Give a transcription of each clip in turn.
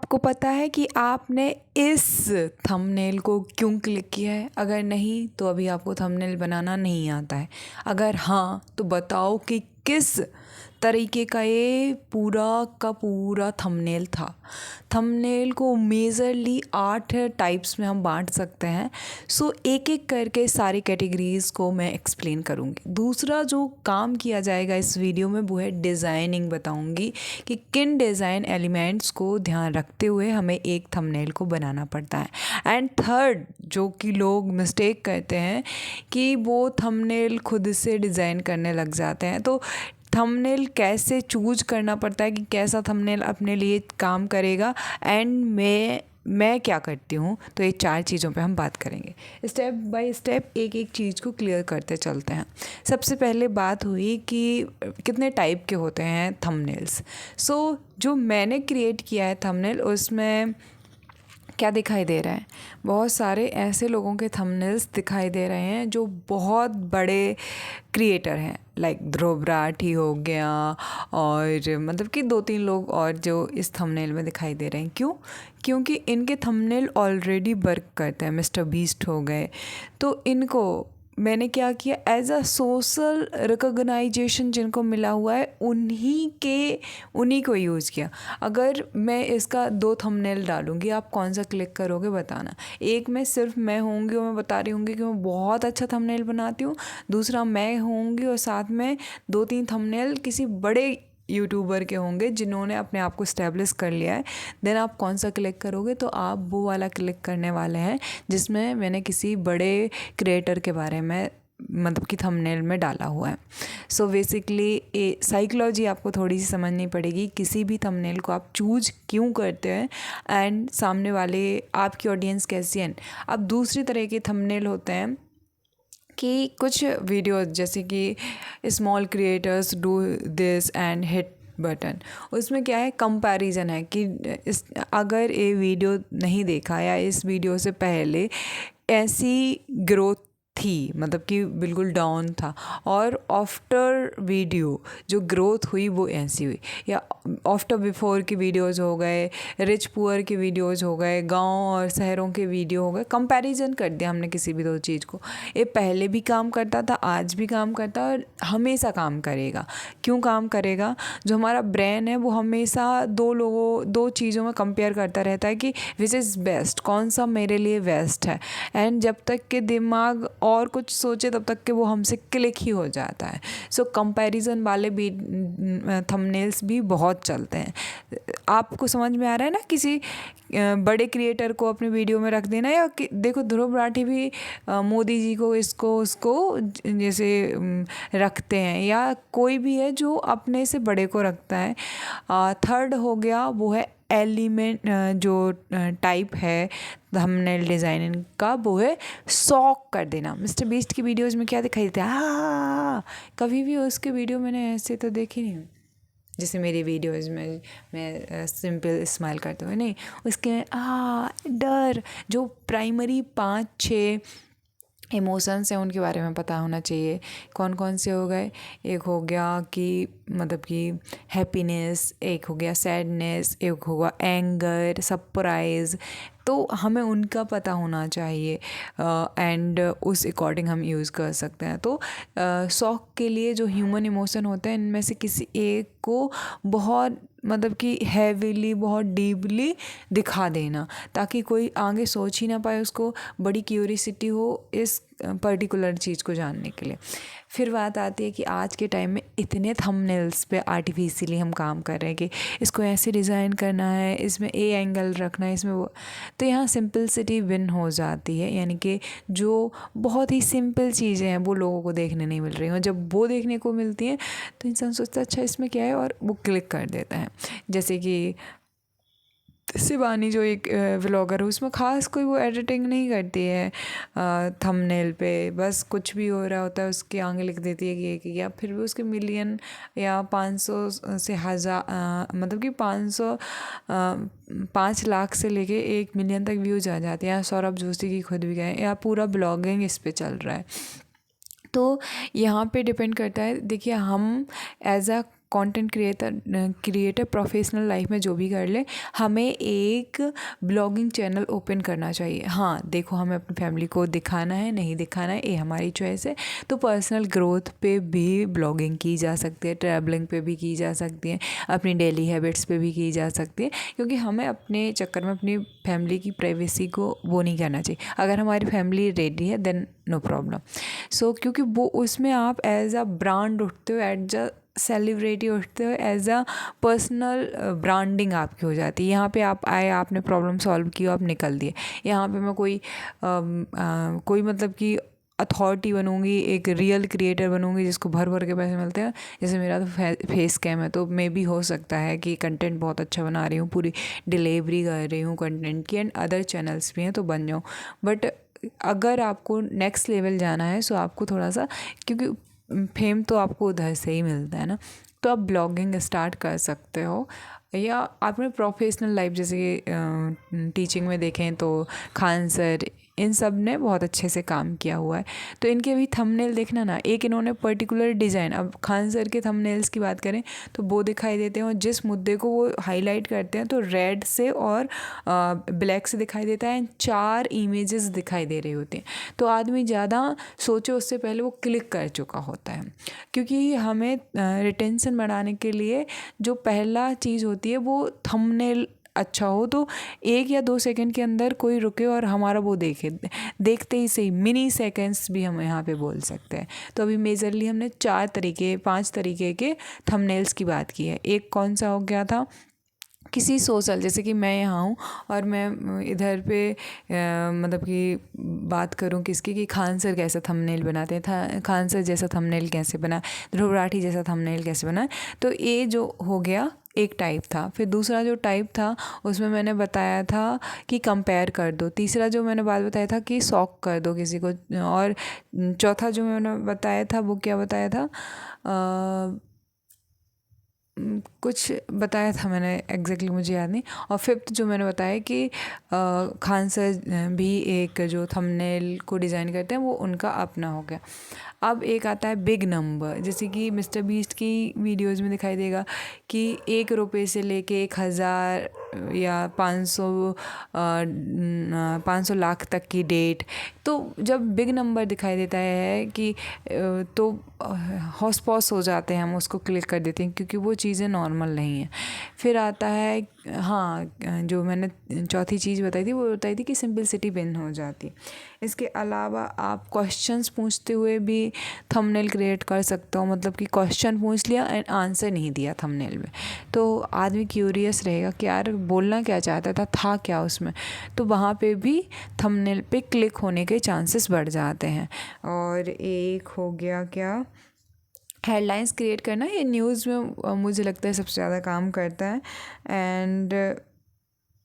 आपको पता है कि आपने इस थंबनेल को क्यों क्लिक किया है? अगर नहीं तो अभी आपको थंबनेल बनाना नहीं आता है। अगर हाँ तो बताओ कि किस तरीके का ये पूरा का पूरा थंबनेल था। थंबनेल को मेजरली 8 टाइप्स में हम बांट सकते हैं। सो एक एक करके सारी कैटेगरीज़ को मैं एक्सप्लेन करूँगी। दूसरा जो काम किया जाएगा इस वीडियो में वो है डिज़ाइनिंग। बताऊँगी कि किन डिज़ाइन एलिमेंट्स को ध्यान रखते हुए हमें एक थंबनेल को बनाना पड़ता है। एंड थर्ड जो कि लोग मिस्टेक करते हैं कि वो थंबनेल खुद से डिज़ाइन करने लग जाते हैं। तो थंबनेल कैसे चूज करना पड़ता है कि कैसा थंबनेल अपने लिए काम करेगा, एंड मैं क्या करती हूँ, तो ये 4 चीज़ों पे हम बात करेंगे। स्टेप बाय स्टेप एक एक चीज़ को क्लियर करते चलते हैं। सबसे पहले बात हुई कि कितने टाइप के होते हैं थंबनेल्स। सो जो मैंने क्रिएट किया है थंबनेल, उसमें क्या दिखाई दे रहा है, बहुत सारे ऐसे लोगों के थंबनेल्स दिखाई दे रहे हैं जो बहुत बड़े क्रिएटर हैं, लाइक ध्रुव राठी हो गया, और मतलब कि 2-3 लोग और जो इस थंबनेल में दिखाई दे रहे हैं। क्यों? क्योंकि इनके थंबनेल ऑलरेडी वर्क करते हैं। मिस्टर बीस्ट हो गए, तो इनको मैंने क्या किया, एज अ सोशल रिकॉग्नाइजेशन जिनको मिला हुआ है उन्हीं को यूज़ किया। अगर मैं इसका 2 थंबनेल डालूँगी, आप कौन सा क्लिक करोगे बताना। एक में सिर्फ मैं होंगी और मैं बता रही होंगी कि मैं बहुत अच्छा थंबनेल बनाती हूँ। दूसरा मैं होंगी और साथ में 2-3 थंबनेल किसी बड़े यूट्यूबर के होंगे जिन्होंने अपने आप को इस्टेब्लिश कर लिया है। देन आप कौन सा क्लिक करोगे, तो आप वो वाला क्लिक करने वाले हैं जिसमें मैंने किसी बड़े क्रिएटर के बारे में मतलब कि थंबनेल में डाला हुआ है। सो बेसिकली ये साइकोलॉजी आपको थोड़ी सी समझनी पड़ेगी, किसी भी थंबनेल को आप चूज क्यों करते हैं एंड सामने वाले आपकी ऑडियंस कैसी है। अब दूसरी तरह के थंबनेल होते हैं कि कुछ वीडियो जैसे कि small creators do this and hit button, उसमें क्या है, कंपैरिजन है कि अगर ये वीडियो नहीं देखा या इस वीडियो से पहले ऐसी ग्रोथ थी, मतलब कि बिल्कुल डाउन था, और आफ्टर वीडियो जो ग्रोथ हुई वो ऐसी हुई, या आफ्टर बिफोर की वीडियोज़ हो गए, रिच पुअर के वीडियोज़ हो गए, गांव और शहरों के वीडियो हो गए। कंपैरिजन कर दिया हमने किसी भी 2 चीज़ को। ये पहले भी काम करता था, आज भी काम करता है और हमेशा काम करेगा। क्यों काम करेगा? जो हमारा ब्रेन है वो हमेशा 2 चीज़ों में कंपेयर करता रहता है कि विच इज़ बेस्ट, कौन सा मेरे लिए बेस्ट है। एंड जब तक के दिमाग और कुछ सोचे तब तक के वो हमसे क्लिक ही हो जाता है। सो कंपैरिजन वाले भी थंबनेल्स भी बहुत चलते हैं। आपको समझ में आ रहा है ना, किसी बड़े क्रिएटर को अपनी वीडियो में रख देना, या देखो ध्रुव राठी भी मोदी जी को इसको उसको जैसे रखते हैं, या कोई भी है जो अपने से बड़े को रखता है। थर्ड हो गया वो है एलिमेंट, जो टाइप है थंबनेल डिज़ाइनिंग का, वो है शॉक कर देना। मिस्टर बीस्ट की वीडियोज़ में क्या दिखाई देता है, कभी भी उसके वीडियो मैंने ऐसे तो देखी नहीं, जैसे मेरी वीडियोज़ में मैं सिंपल स्माइल करते हुए नहीं, उसके डर, जो प्राइमरी 5-6 इमोशंस हैं उनके बारे में पता होना चाहिए। कौन कौन से हो गए, एक हो गया कि मतलब कि हैप्पीनेस, एक हो गया सैडनेस, एक होगा एंगर, सरप्राइज़, तो हमें उनका पता होना चाहिए एंड उस अकॉर्डिंग हम यूज़ कर सकते हैं। तो शौक के लिए जो ह्यूमन इमोशन होते हैं इनमें से किसी एक को बहुत मतलब कि हैवीली, बहुत डीपली दिखा देना, ताकि कोई आगे सोच ही ना पाए, उसको बड़ी क्यूरियोसिटी हो इस पर्टिकुलर चीज़ को जानने के लिए। फिर बात आती है कि आज के टाइम में इतने थंबनेल्स पे आर्टिफिशियली हम काम कर रहे हैं कि इसको ऐसे डिज़ाइन करना है, इसमें ए एंगल रखना है, इसमें वो, तो यहाँ सिंपलिसिटी विन हो जाती है। यानी कि जो बहुत ही सिंपल चीज़ें हैं वो लोगों को देखने नहीं मिल रही हैं, और जब वो देखने को मिलती हैं तो इंसान सोचता है अच्छा इसमें क्या है, और वो क्लिक कर देता है। जैसे कि शिवानी जो एक व्लॉगर है, उसमें ख़ास कोई वो एडिटिंग नहीं करती है थंबनेल पे, बस कुछ भी हो रहा होता है उसके आगे लिख देती है कि ये किया, फिर भी उसके मिलियन या 500 से 1000 मतलब कि 5 लाख से लेके 1 मिलियन तक व्यूज़ आ जाते हैं। सौरभ जोशी की खुद भी गए, या पूरा ब्लॉगिंग इस पे चल रहा है। तो यहाँ पे डिपेंड करता है, देखिए हम as a content creator professional life में जो भी कर ले, हमें एक ब्लॉगिंग चैनल ओपन करना चाहिए। हाँ देखो, हमें अपनी फैमिली को दिखाना है नहीं दिखाना है, ये हमारी चॉइस है। तो पर्सनल ग्रोथ पे भी ब्लॉगिंग की जा सकती है, ट्रैवलिंग पे भी की जा सकती है, अपनी डेली हैबिट्स पे भी की जा सकती है, क्योंकि हमें अपने चक्कर में अपनी फैमिली की प्राइवेसी को वो नहीं करना चाहिए। अगर हमारी फैमिली रेडी है देन नो प्रॉब्लम। सो क्योंकि वो उसमें आप एज अ ब्रांड उठते हो, एज अ सेलिब्रिटी उठते हो, एज अ पर्सनल ब्रांडिंग आपकी हो जाती है। यहाँ पे आप आए, आपने प्रॉब्लम सॉल्व की, आप निकल दिए। यहाँ पे मैं कोई मतलब कि अथॉरिटी बनूंगी, एक रियल क्रिएटर बनूंगी जिसको भर भर के पैसे मिलते हैं। जैसे मेरा तो फेस कैम है, तो मे भी हो सकता है कि कंटेंट बहुत अच्छा बना रही हूँ, पूरी डिलीवरी कर रही हूँ कंटेंट की, एंड अदर चैनल्स भी हैं तो बन जाऊँ। बट अगर आपको नेक्स्ट लेवल जाना है सो आपको थोड़ा सा, क्योंकि फेम तो आपको उधर से ही मिलता है ना, तो आप ब्लॉगिंग स्टार्ट कर सकते हो। या आपने प्रोफेशनल लाइफ जैसे कि टीचिंग में देखें तो खान सर, इन सब ने बहुत अच्छे से काम किया हुआ है। तो इनके भी थंबनेल देखना ना, एक इन्होंने पर्टिकुलर डिज़ाइन, अब खान सर के थंबनेल्स की बात करें तो वो दिखाई देते हैं, और जिस मुद्दे को वो हाईलाइट करते हैं तो रेड से और ब्लैक से दिखाई देता है, 4 इमेजेस दिखाई दे रही होती हैं। तो आदमी ज़्यादा सोचे उससे पहले वो क्लिक कर चुका होता है, क्योंकि हमें रिटेंशन बढ़ाने के लिए जो पहला चीज़ होती है वो थंबनेल अच्छा हो, तो 1 या 2 सेकंड के अंदर कोई रुके और हमारा वो देखे, देखते ही सही मिनी सेकंड्स भी हम यहाँ पे बोल सकते हैं। तो अभी मेजरली हमने 5 तरीके के थंबनेल्स की बात की है। एक कौन सा हो गया था, किसी सोशल, जैसे कि मैं यहाँ हूँ और मैं इधर पे मतलब कि बात करूँ किसकी, कि खान सर कैसा थंबनेल बनाते हैं, खान सर जैसा थंबनेल कैसे बना, ध्रुव राठी जैसा थंबनेल कैसे बना। तो ये जो हो गया एक टाइप था। फिर दूसरा जो टाइप था उसमें मैंने बताया था कि कंपेयर कर दो। तीसरा जो मैंने बात बताया था कि शॉक कर दो किसी को। और चौथा जो मैंने बताया था वो क्या बताया था, कुछ बताया था मैंने, एग्जैक्टली मुझे याद नहीं। और फिफ्थ जो मैंने बताया कि खान सर भी एक जो थंबनेल को डिज़ाइन करते हैं वो उनका अपना हो गया। अब एक आता है बिग नंबर, जैसे कि मिस्टर बीस्ट की वीडियोज़ में दिखाई देगा कि 1 रुपये से लेके 1000 या 500 लाख तक की डेट। तो जब बिग नंबर दिखाई देता है कि तो हौस पौस हो जाते हैं, हम उसको क्लिक कर देते हैं, क्योंकि वो चीज़ें नॉर्मल नहीं हैं। फिर आता है, हाँ जो मैंने चौथी चीज़ बताई थी वो बताई थी कि सिंपलिसिटी विन हो जाती। इसके अलावा आप क्वेश्चंस पूछते हुए भी थंबनेल क्रिएट कर सकते हो, मतलब कि क्वेश्चन पूछ लिया एंड आंसर नहीं दिया थंबनेल में, तो आदमी क्यूरियस रहेगा कि यार बोलना क्या चाहता था क्या उसमें, तो वहाँ पे भी थंबनेल पे क्लिक होने के चांसेस बढ़ जाते हैं। और एक हो गया क्या, हेडलाइंस क्रिएट करना, ये न्यूज़ में मुझे लगता है सबसे ज़्यादा काम करता है। एंड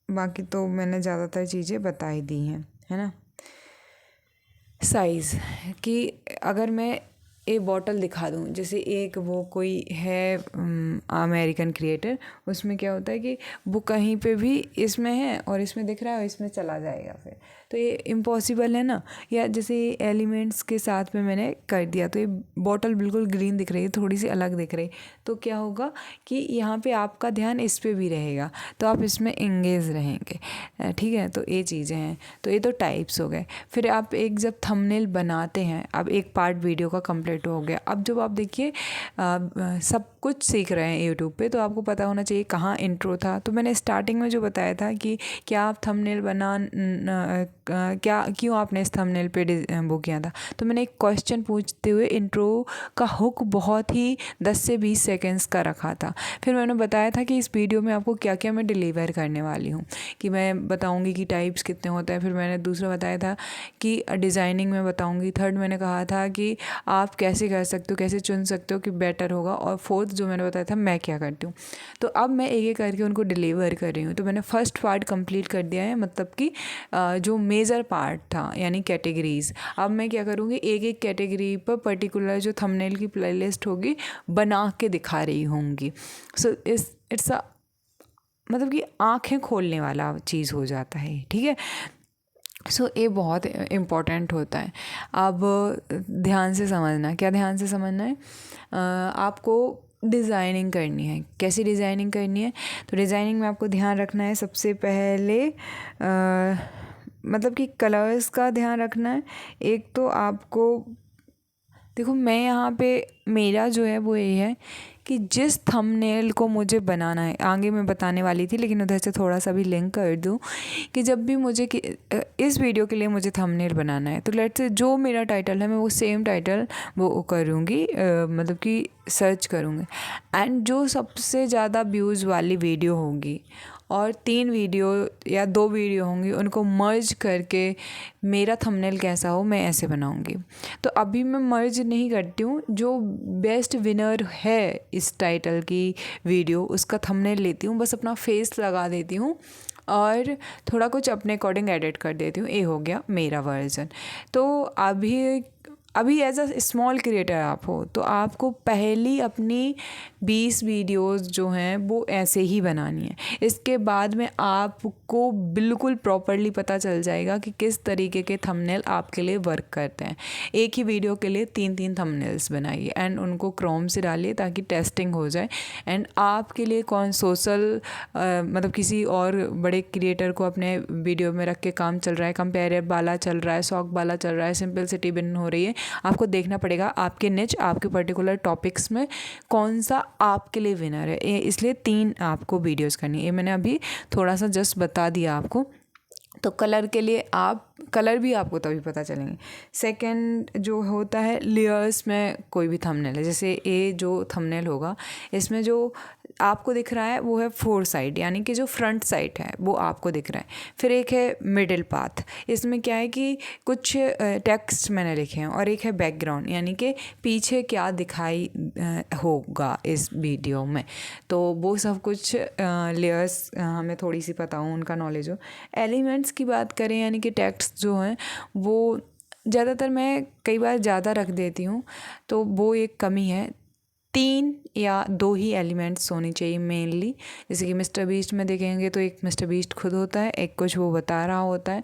बाकी तो मैंने ज़्यादातर चीज़ें बता ही दी हैं, है ना। साइज़ कि अगर मैं एक बॉटल दिखा दूँ, जैसे एक वो कोई है अमेरिकन क्रिएटर, उसमें क्या होता है कि वो कहीं पे भी इसमें है और इसमें दिख रहा है और इसमें चला जाएगा, फिर तो ये इम्पॉसिबल है ना। या जैसे एलिमेंट्स के साथ में मैंने कर दिया, तो ये बॉटल बिल्कुल ग्रीन दिख रही है, थोड़ी सी अलग दिख रही, तो क्या होगा कि यहाँ पे आपका ध्यान इस पे भी रहेगा, तो आप इसमें एंगेज रहेंगे। ठीक है, तो ये चीज़ें हैं। तो ये तो टाइप्स हो गए। फिर आप एक जब थंबनेल बनाते हैं, अब एक पार्ट वीडियो का कंप्लीट हो गया। अब जब आप देखिए सब कुछ सीख रहे हैं यूट्यूब पे, तो आपको पता होना चाहिए कहाँ इंट्रो था। तो मैंने स्टार्टिंग में जो बताया था कि क्या आप थंबनेल क्यों आपने इस थंबनेल पे वो किया था, तो मैंने एक क्वेश्चन पूछते हुए इंट्रो का हुक बहुत ही 10 से 20 सेकेंड्स का रखा था। फिर मैंने बताया था कि इस वीडियो में आपको क्या क्या मैं डिलीवर करने वाली हूँ, कि मैं बताऊँगी कि टाइप्स कितने होते हैं। फिर मैंने दूसरा बताया था कि डिज़ाइनिंग में बताऊँगी। थर्ड मैंने कहा था कि आप कैसे कर सकते हो, कैसे चुन सकते हो कि बेटर होगा। और फोर्थ जो मैंने बताया था मैं क्या करती हूँ। तो अब मैं एक एक करके उनको डिलीवर कर रही हूँ। तो मैंने फर्स्ट पार्ट कंप्लीट कर दिया है, मतलब कि जो मेजर पार्ट था यानी कैटेगरीज। अब मैं क्या करूँगी, एक एक कैटेगरी पर पर्टिकुलर जो थंबनेल की प्लेलिस्ट होगी बना के दिखा रही होंगी। सो इट्स अ मतलब कि आँखें खोलने वाला चीज़ हो जाता है, ठीक है। सो ये बहुत इम्पॉर्टेंट होता है। अब ध्यान से समझना, क्या ध्यान से समझना है, आपको डिज़ाइनिंग करनी है। कैसी डिज़ाइनिंग करनी है? तो डिज़ाइनिंग में आपको ध्यान रखना है सबसे पहले मतलब कि कलर्स का ध्यान रखना है। एक तो आपको देखो, मैं यहाँ पे मेरा जो है वो ये है कि जिस थंबनेल को मुझे बनाना है, आगे मैं बताने वाली थी लेकिन उधर से थोड़ा सा भी लिंक कर दूँ कि जब भी मुझे कि इस वीडियो के लिए मुझे थंबनेल बनाना है तो लेट्स से जो मेरा टाइटल है मैं वो सेम टाइटल वो करूँगी, मतलब कि सर्च करूँगी एंड जो सबसे ज़्यादा व्यूज़ वाली वीडियो होगी और 3 वीडियो या 2 वीडियो होंगी उनको मर्ज करके मेरा थंबनेल कैसा हो मैं ऐसे बनाऊँगी। तो अभी मैं मर्ज नहीं करती हूँ, जो बेस्ट विनर है इस टाइटल की वीडियो उसका थंबनेल लेती हूँ, बस अपना फेस लगा देती हूँ और थोड़ा कुछ अपने अकॉर्डिंग एडिट कर देती हूँ। ये हो गया मेरा वर्जन। तो अभी एज अ स्मॉल क्रिएटर आप हो तो आपको पहली अपनी 20 वीडियोस जो हैं वो ऐसे ही बनानी है। इसके बाद में आपको बिल्कुल प्रॉपरली पता चल जाएगा कि किस तरीके के थंबनेल आपके लिए वर्क करते हैं। एक ही वीडियो के लिए 3-3 थंबनेल्स बनाइए एंड उनको क्रोम से डालिए ताकि टेस्टिंग हो जाए एंड आपके लिए कौन सोशल मतलब किसी और बड़े क्रिएटर को अपने वीडियो में रख के काम चल रहा है, कंपेयर वाला चल रहा है, शॉक वाला चल रहा है, सिंपलिसिटी बिन हो रही है, आपको देखना पड़ेगा आपके निच आपके पर्टिकुलर टॉपिक्स में कौन सा आपके लिए विनर है। इसलिए 3 आपको वीडियोस करनी है। ये मैंने अभी थोड़ा सा जस्ट बता दिया आपको। तो कलर के लिए आप कलर भी आपको तभी पता चलेंगे। सेकंड जो होता है लेयर्स में कोई भी थंबनेल है, जैसे ये जो थंबनेल होगा इसमें जो आपको दिख रहा है वो है 4 साइड, यानी कि जो फ्रंट साइड है वो आपको दिख रहा है। फिर एक है मिडिल पाथ, इसमें क्या है कि कुछ टेक्स्ट मैंने लिखे हैं और एक है बैकग्राउंड, यानी कि पीछे क्या दिखाई होगा इस वीडियो में। तो वो सब कुछ लेयर्स हमें थोड़ी सी पता हो, उनका नॉलेज हो। एलिमेंट्स की बात करें यानी कि टेक्स्ट जो हैं वो ज़्यादातर मैं कई बार ज़्यादा रख देती हूँ, तो वो एक कमी है। 3 या 2 ही एलिमेंट्स होने चाहिए मेनली। जैसे कि मिस्टर बीस्ट में देखेंगे तो एक मिस्टर बीस्ट खुद होता है, एक कुछ वो बता रहा होता है,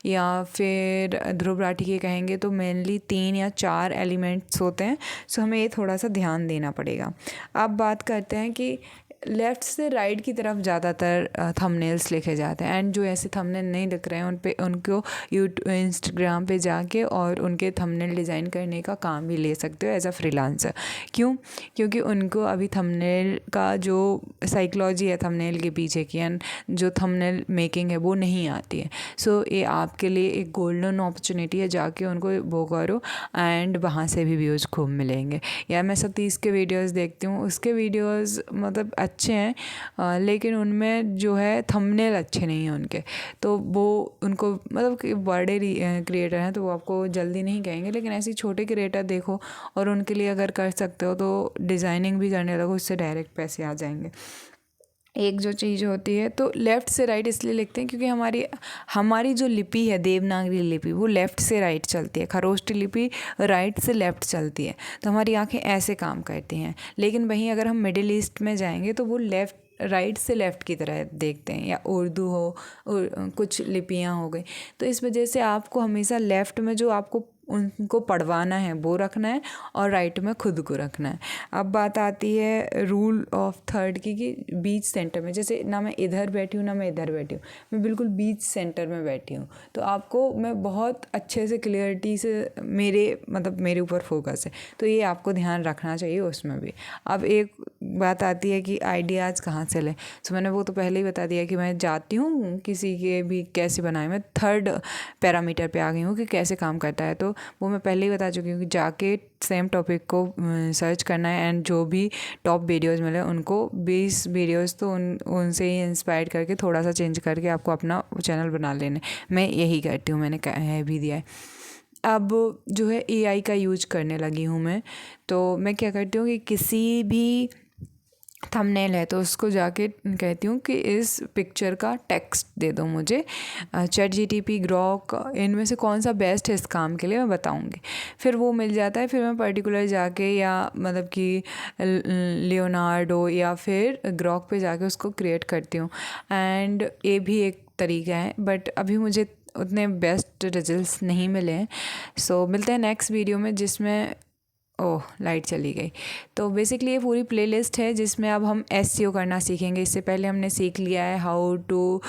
या फिर ध्रुव राठी के कहेंगे तो मेनली 3 या 4 एलिमेंट्स होते हैं। सो हमें ये थोड़ा सा ध्यान देना पड़ेगा। अब बात करते हैं कि लेफ़्ट से राइट की तरफ ज़्यादातर थंबनेल्स लिखे जाते हैं एंड जो ऐसे थंबनेल नहीं लिख रहे हैं उन पे उनको यूट्यूब इंस्टाग्राम पे जाके और उनके थंबनेल डिज़ाइन करने का काम भी ले सकते हो एज अ फ्रीलांसर। क्यों? क्योंकि उनको अभी थंबनेल का जो साइकोलॉजी है थंबनेल के पीछे की एंड जो थंबनेल मेकिंग है वो नहीं आती है। सो ये आपके लिए एक गोल्डन अपॉर्चुनिटी है, जाके उनको वो करो एंड वहाँ से भी व्यूज़ खूब मिलेंगे। या मैं सतीश के वीडियोस देखती हूँ, उसके वीडियोस मतलब अच्छे हैं लेकिन उनमें जो है थंबनेल अच्छे नहीं हैं उनके, तो वो उनको मतलब कि बड़े क्रिएटर हैं तो वो आपको जल्दी नहीं कहेंगे, लेकिन ऐसे छोटे क्रिएटर देखो और उनके लिए अगर कर सकते हो तो डिज़ाइनिंग भी करने लगो, उससे डायरेक्ट पैसे आ जाएंगे। एक जो चीज़ होती है तो लेफ़्ट से राइट इसलिए लिखते हैं क्योंकि हमारी जो लिपि है देवनागरी लिपि वो लेफ़्ट से राइट चलती है, खरोष्टी लिपि राइट से लेफ़्ट चलती है, तो हमारी आंखें ऐसे काम करती हैं। लेकिन वहीं अगर हम मिडिल ईस्ट में जाएंगे तो वो राइट से लेफ़्ट की तरह देखते हैं, या उर्दू हो कुछ लिपियाँ हो गई, तो इस वजह से आपको हमेशा लेफ़्ट में जो आपको उनको पढ़वाना है वो रखना है और राइट में खुद को रखना है। अब बात आती है रूल ऑफ थर्ड की कि बीच सेंटर में, जैसे ना मैं इधर बैठी हूँ ना मैं इधर बैठी हूँ, मैं बिल्कुल बीच सेंटर में बैठी हूँ, तो आपको मैं बहुत अच्छे से क्लियरिटी से मेरे ऊपर फोकस है, तो ये आपको ध्यान रखना चाहिए उसमें भी। अब एक बात आती है कि आइडियाज़ कहाँ से लें, तो मैंने वो तो पहले ही बता दिया कि मैं जाती हूँ किसी के भी कैसे बनाए, मैं 3rd पैरामीटर पे आ गई हूँ कि कैसे काम करता है, तो वो मैं पहले ही बता चुकी हूँ कि जाके सेम टॉपिक को सर्च करना है एंड जो भी टॉप वीडियोस मिले उनको 20 वीडियोस तो उनसे ही इंस्पायर करके थोड़ा सा चेंज करके आपको अपना चैनल बना लेना है। मैं यही करती हूँ, मैंने कह भी दिया है। अब जो है AI का यूज करने लगी हूँ मैं, तो मैं क्या करती हूँ कि किसी भी थंबनेल है तो उसको जाके कहती हूँ कि इस पिक्चर का टेक्स्ट दे दो मुझे, ChatGPT ग्रॉक इनमें से कौन सा बेस्ट है इस काम के लिए मैं बताऊँगी, फिर वो मिल जाता है। फिर मैं पर्टिकुलर जाके या मतलब कि लियोनार्डो या फिर ग्रॉक पे जाके उसको क्रिएट करती हूँ एंड ये भी एक तरीका है, बट अभी मुझे उतने बेस्ट रिजल्ट्स नहीं मिले हैं। सो मिलते हैं नेक्स्ट वीडियो में जिसमें ओह, लाइट चली गई। तो बेसिकली ये पूरी प्लेलिस्ट है जिसमें अब हम एसईओ करना सीखेंगे। इससे पहले हमने सीख लिया है हाउ टू